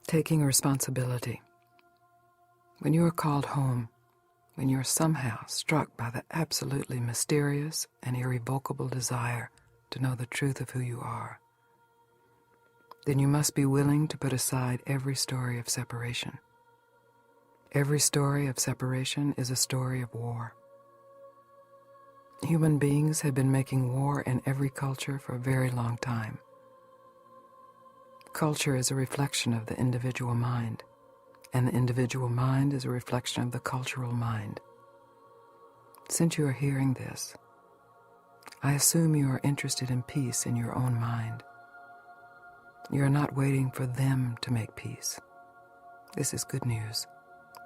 Taking responsibility. When you are called home, when you are somehow struck by the absolutely mysterious and irrevocable desire to know the truth of who you are, then you must be willing to put aside every story of separation. Every story of separation is a story of war. Human beings have been making war in every culture for a very long time. Culture is a reflection of the individual mind, and the individual mind is a reflection of the cultural mind. Since you are hearing this, I assume you are interested in peace in your own mind. You are not waiting for them to make peace. This is good news,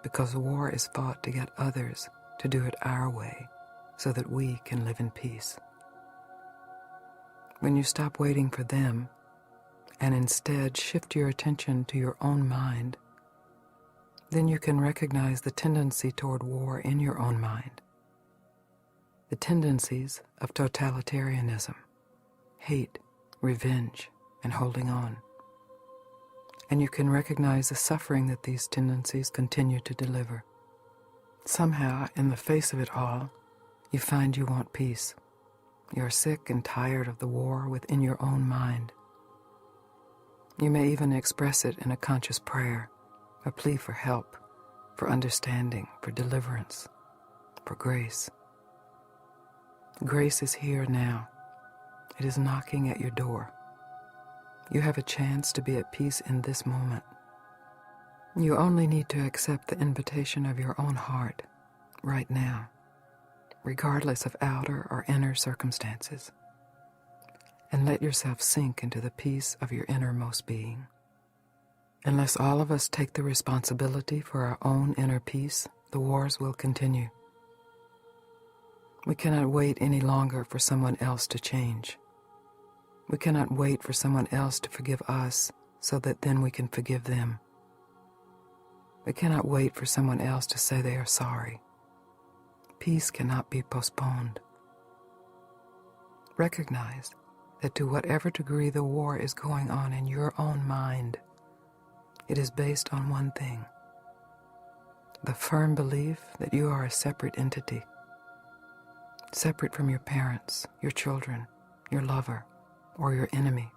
because war is fought to get others to do it our way so that we can live in peace. When you stop waiting for them and instead shift your attention to your own mind, then you can recognize the tendency toward war in your own mind. The tendencies of totalitarianism, hate, revenge, and holding on. And you can recognize the suffering that these tendencies continue to deliver. Somehow, in the face of it all, you find you want peace. You are sick and tired of the war within your own mind. You may even express it in a conscious prayer, a plea for help, for understanding, for deliverance, for grace. Grace is here now. It is knocking at your door. You have a chance to be at peace in this moment. You only need to accept the invitation of your own heart right now, regardless of outer or inner circumstances, and let yourself sink into the peace of your innermost being. Unless all of us take the responsibility for our own inner peace, the wars will continue. We cannot wait any longer for someone else to change. We cannot wait for someone else to forgive us so that then we can forgive them. We cannot wait for someone else to say they are sorry. Peace cannot be postponed. Recognize that to whatever degree the war is going on in your own mind, it is based on one thing: the firm belief that you are a separate entity, separate from your parents, your children, your lover, or your enemy.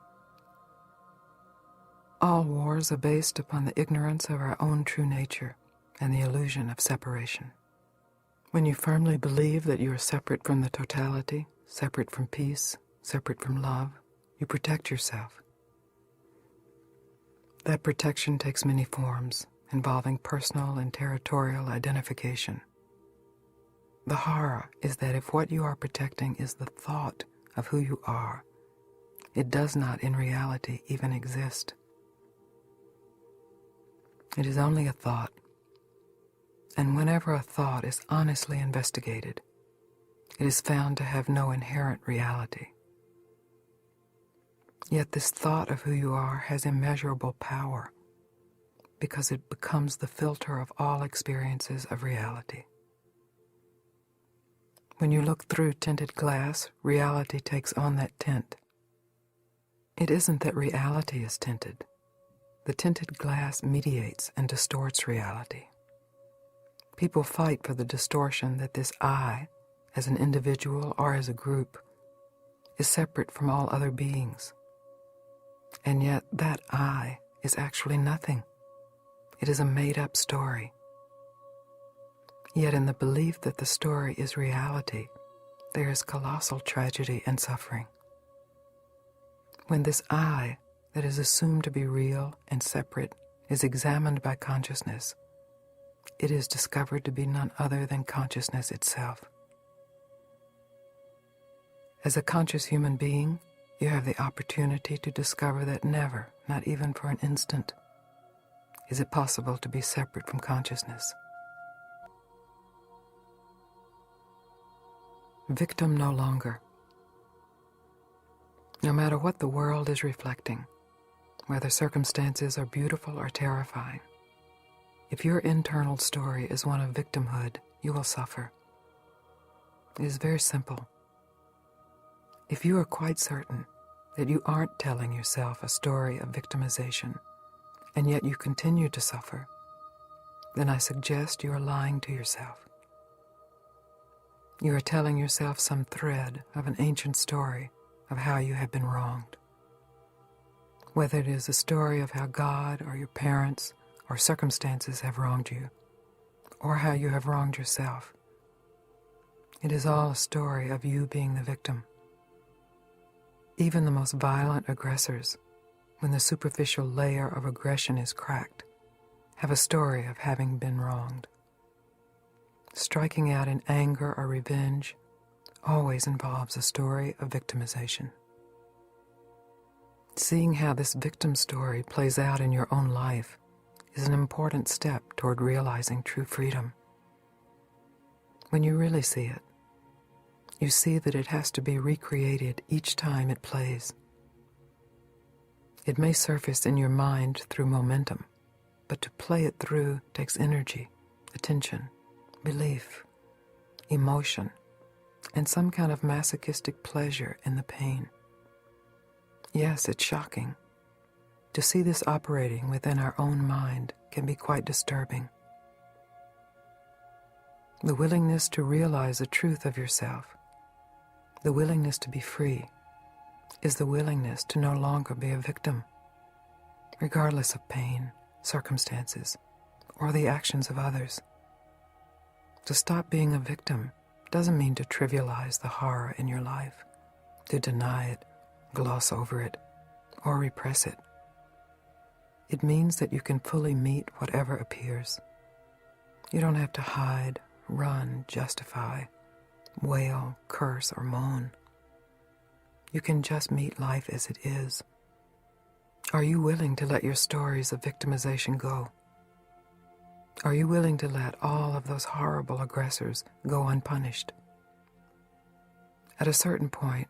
All wars are based upon the ignorance of our own true nature and the illusion of separation. When you firmly believe that you are separate from the totality, separate from peace, separate from love, you protect yourself. That protection takes many forms, involving personal and territorial identification. The horror is that if what you are protecting is the thought of who you are, it does not in reality even exist. It is only a thought, and whenever a thought is honestly investigated, it is found to have no inherent reality. Yet this thought of who you are has immeasurable power because it becomes the filter of all experiences of reality. When you look through tinted glass, reality takes on that tint. It isn't that reality is tinted. The tinted glass mediates and distorts reality. People fight for the distortion that this I, as an individual or as a group, is separate from all other beings. And yet that I is actually nothing. It is a made-up story. Yet in the belief that the story is reality, there is colossal tragedy and suffering. When this I that is assumed to be real and separate is examined by consciousness, it is discovered to be none other than consciousness itself. As a conscious human being, you have the opportunity to discover that never, not even for an instant, is it possible to be separate from consciousness. Victim no longer. No matter what the world is reflecting, whether circumstances are beautiful or terrifying, if your internal story is one of victimhood, you will suffer. It is very simple. If you are quite certain that you aren't telling yourself a story of victimization, and yet you continue to suffer, then I suggest you are lying to yourself. You are telling yourself some thread of an ancient story of how you have been wronged. Whether it is a story of how God or your parents or circumstances have wronged you, or how you have wronged yourself, it is all a story of you being the victim. Even the most violent aggressors, when the superficial layer of aggression is cracked, have a story of having been wronged. Striking out in anger or revenge always involves a story of victimization. Seeing how this victim story plays out in your own life is an important step toward realizing true freedom. When you really see it, you see that it has to be recreated each time it plays. It may surface in your mind through momentum, but to play it through takes energy, attention, belief, emotion, and some kind of masochistic pleasure in the pain. Yes, it's shocking. To see this operating within our own mind can be quite disturbing. The willingness to realize the truth of yourself, the willingness to be free, is the willingness to no longer be a victim, regardless of pain, circumstances, or the actions of others. To stop being a victim doesn't mean to trivialize the horror in your life, to deny it, gloss over it, or repress it. It means that you can fully meet whatever appears. You don't have to hide, run, justify, wail, curse, or moan. You can just meet life as it is. Are you willing to let your stories of victimization go? Are you willing to let all of those horrible aggressors go unpunished? At a certain point,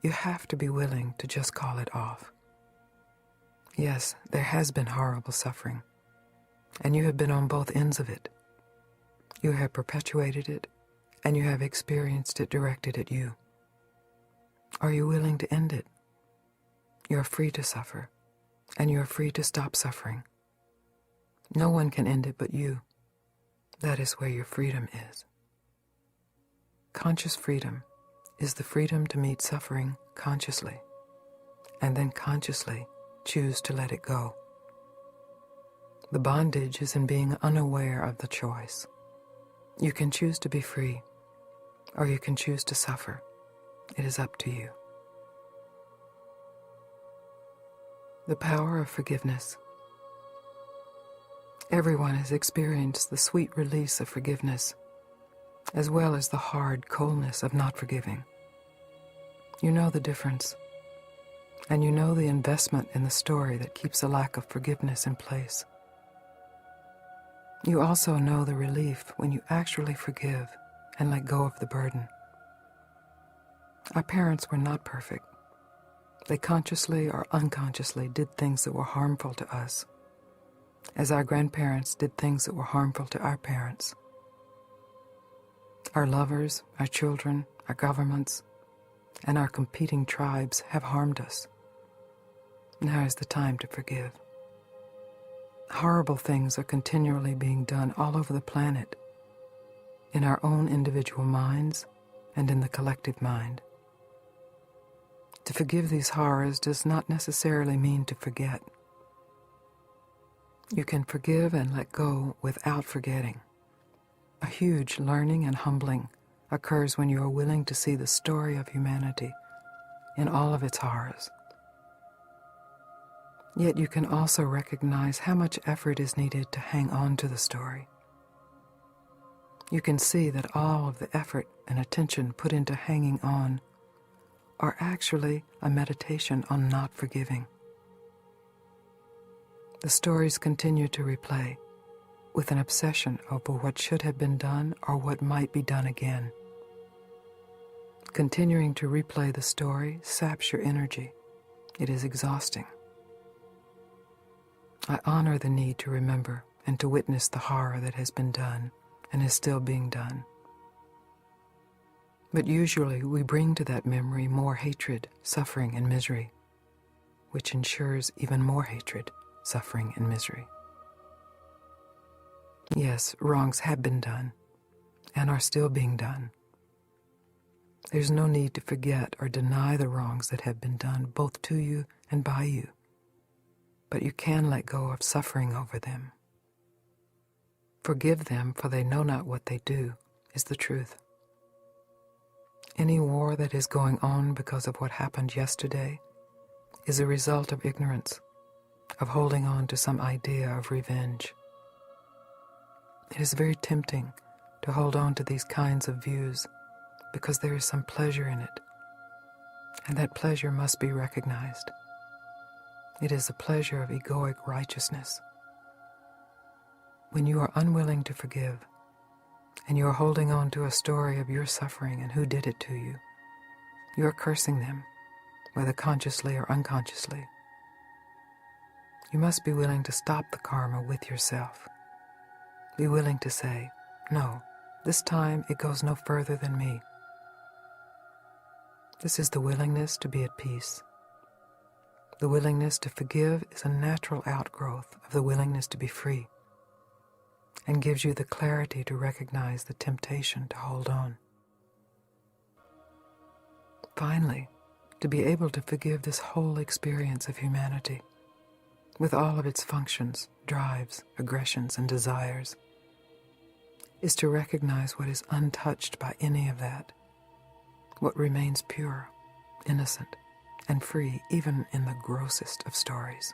you have to be willing to just call it off. Yes, there has been horrible suffering, and you have been on both ends of it. You have perpetuated it, and you have experienced it directed at you. Are you willing to end it? You are free to suffer, and you are free to stop suffering. No one can end it but you. That is where your freedom is. Conscious freedom is the freedom to meet suffering consciously, and then consciously choose to let it go. The bondage is in being unaware of the choice. You can choose to be free, or you can choose to suffer. It is up to you. The power of forgiveness. Everyone has experienced the sweet release of forgiveness, as well as the hard coldness of not forgiving. You know the difference, and you know the investment in the story that keeps a lack of forgiveness in place. You also know the relief when you actually forgive and let go of the burden. Our parents were not perfect. They consciously or unconsciously did things that were harmful to us, as our grandparents did things that were harmful to our parents. Our lovers, our children, our governments, and our competing tribes have harmed us. Now is the time to forgive. Horrible things are continually being done all over the planet, in our own individual minds and in the collective mind. To forgive these horrors does not necessarily mean to forget. You can forgive and let go without forgetting. A huge learning and humbling occurs when you are willing to see the story of humanity in all of its horrors. Yet you can also recognize how much effort is needed to hang on to the story. You can see that all of the effort and attention put into hanging on are actually a meditation on not forgiving. The stories continue to replay with an obsession over what should have been done or what might be done again. Continuing to replay the story saps your energy. It is exhausting. I honor the need to remember and to witness the horror that has been done and is still being done. But usually we bring to that memory more hatred, suffering, and misery, which ensures even more hatred, suffering, and misery. Yes, wrongs have been done and are still being done. There's no need to forget or deny the wrongs that have been done both to you and by you, but you can let go of suffering over them. Forgive them, for they know not what they do, is the truth. Any war that is going on because of what happened yesterday is a result of ignorance, of holding on to some idea of revenge. It is very tempting to hold on to these kinds of views because there is some pleasure in it, and that pleasure must be recognized. It is the pleasure of egoic righteousness. When you are unwilling to forgive, and you are holding on to a story of your suffering and who did it to you, you are cursing them, whether consciously or unconsciously. You must be willing to stop the karma with yourself. Be willing to say, no, this time it goes no further than me. This is the willingness to be at peace. The willingness to forgive is a natural outgrowth of the willingness to be free, and gives you the clarity to recognize the temptation to hold on. Finally, to be able to forgive this whole experience of humanity, with all of its functions, drives, aggressions, and desires, is to recognize what is untouched by any of that, what remains pure, innocent, and free even in the grossest of stories.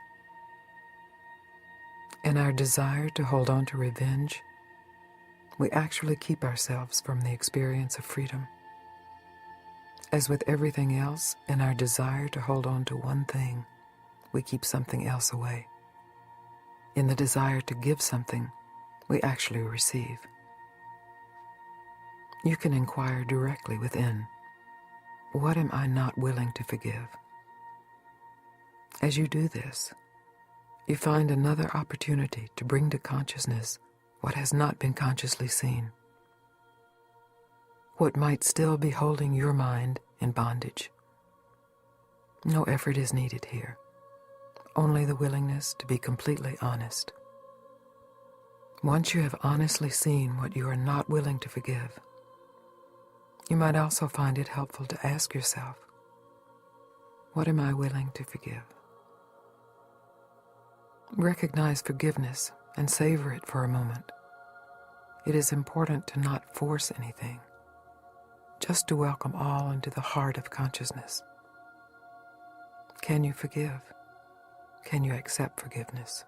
In our desire to hold on to revenge, we actually keep ourselves from the experience of freedom. As with everything else, in our desire to hold on to one thing, we keep something else away. In the desire to give something, we actually receive. You can inquire directly within, what am I not willing to forgive? As you do this, you find another opportunity to bring to consciousness what has not been consciously seen, what might still be holding your mind in bondage. No effort is needed here, only the willingness to be completely honest. Once you have honestly seen what you are not willing to forgive, you might also find it helpful to ask yourself, what am I willing to forgive? Recognize forgiveness and savor it for a moment. It is important to not force anything, just to welcome all into the heart of consciousness. Can you forgive? Can you accept forgiveness?